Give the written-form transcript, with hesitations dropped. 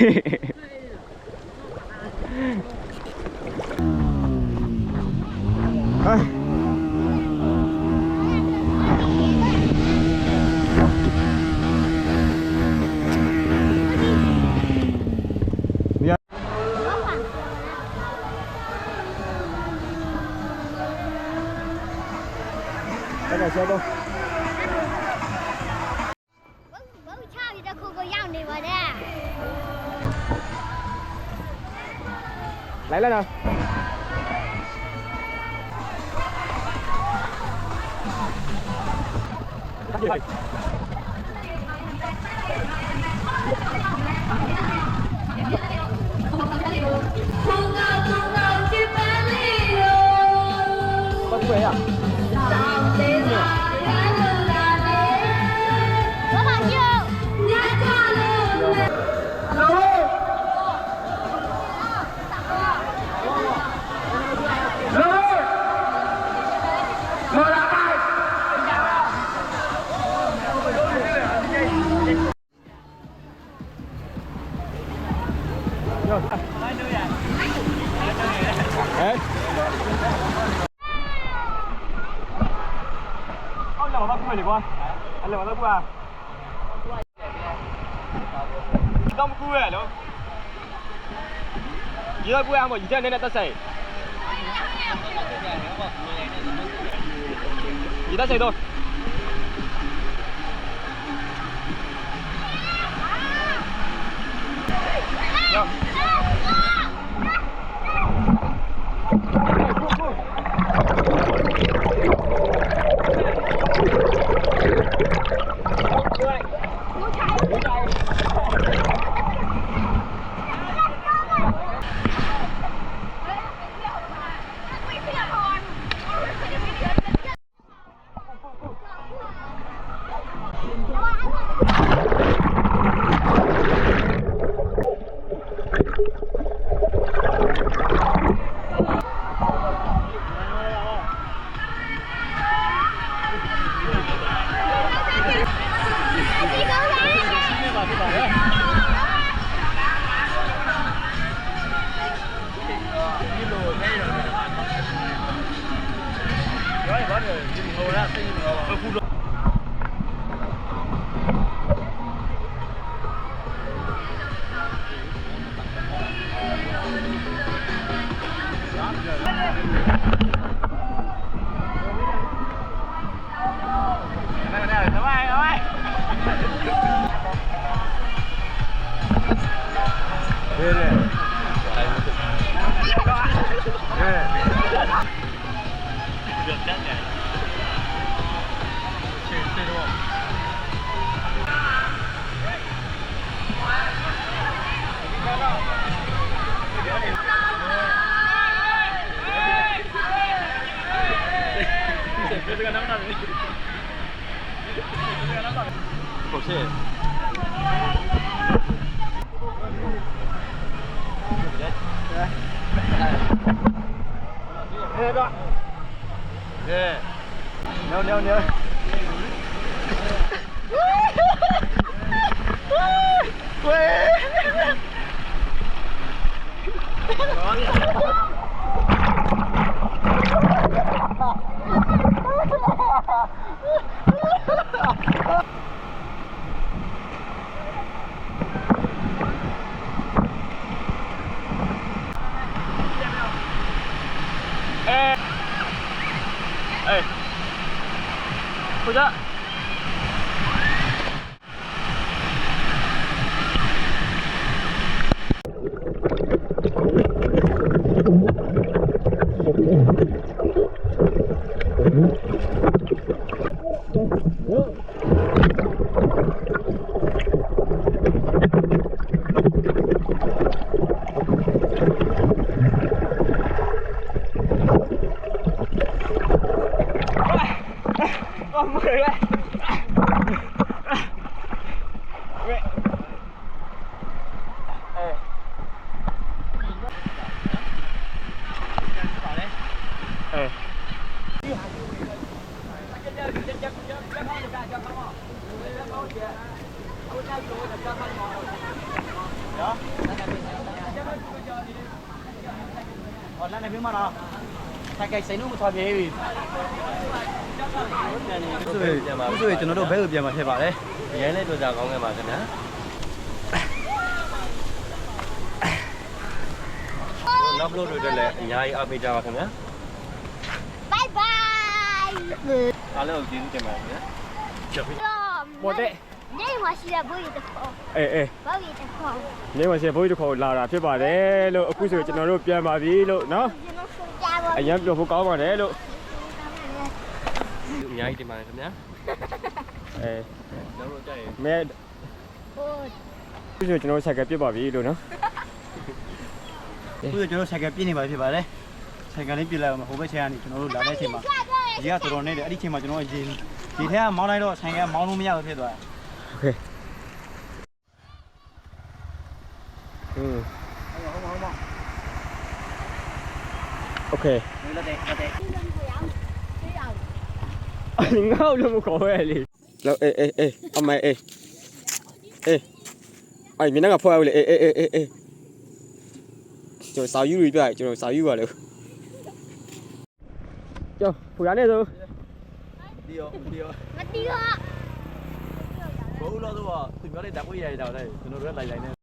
Cái xe đâu? Bố sao thì ta không có dao này vào đây. Lấy lên nào. Con quê à? Có bao nhiêu? Đấy. Ông lẩu tao quên được con. Anh lẩu tao quên à? Không quên à đâu. Gì tao quên mà gì thế nên là tao xảy. Gì tao xảy thôi. Yo. Così. Đó. Nêu. Quê. Ê. Thôi chứ. နော်ဟောလမ်းနေပြမလားထိုက်ကစိန်လို့မထွက်ပြေးပြီဆိုရင်ကျွန်တော်တို့ဘဲကိုပြန်มาဖြစ်ပါတယ်ရဲလေးတို့ကြကောင်းခဲ့ပါခင်ဗျာနောက်ဘလို့တို့လည်းအများကြီးအားပေးကြပါခင်ဗျာ Bye bye အားလုံးကျေးဇူးတင်ပါတယ်ခင်ဗျာချက်ပြီး ပေါ်တဲ့ နေမရှိတဲ့ဘိုးကြီးတစ်ခေါက် အေးအေး ဘိုးကြီးတစ်ခေါက် နေမစင်ဘိုးကြီးတစ်ခေါက်လာတာဖြစ်ပါတယ်လို့အခုဆိုကျွန်တော်တို့ပြန်ပါပြီလို့နော် ကျွန်တော်ဆုံးကြပါ အရင်ပြောဖို့ကောင်းပါတယ်လို့ အများကြီးတင်ပါတယ်ခင်ဗျာ အေး ကျွန်တော်တို့ကြိုက်ရင် မဲ ဟို အခုဆိုကျွန်တော်ဆိုင်ကပြစ်ပါပြီလို့နော် အခုကျွန်တော်ဆိုင်ကပြည့်နေပါဖြစ်ပါတယ်ဆိုင်ကလေးပြည့်လိုက်အောင်ဟိုဘက်ခြမ်းကနေကျွန်တော်တို့လာတဲ့အချိန်မှာရေကတော်တော်နေတယ်အဲ့ဒီအချိန်မှာကျွန်တော်ရေဒီထဲကမောင်းလိုက်တော့ဆိုင်ကမောင်းလို့မရဘူးဖြစ်သွားတယ် โอเคโอเค လက်တဲ့လက်တဲ့ ငါ့လို့မခေါ်ရလေလောက်အေးအမေအေးအဲ့မင်းကဖွားရလေအေးကျွန်တော်စာယူပြကျွန်တော်စာယူပါလေကျော်ဖူရနေဆို ဒီရော မတီးတော့ ဘိုးလို့တော့သူပြောတဲ့ဓာတ်ပွေးရရတာလေကျွန်တော်တို့လိုက်နေ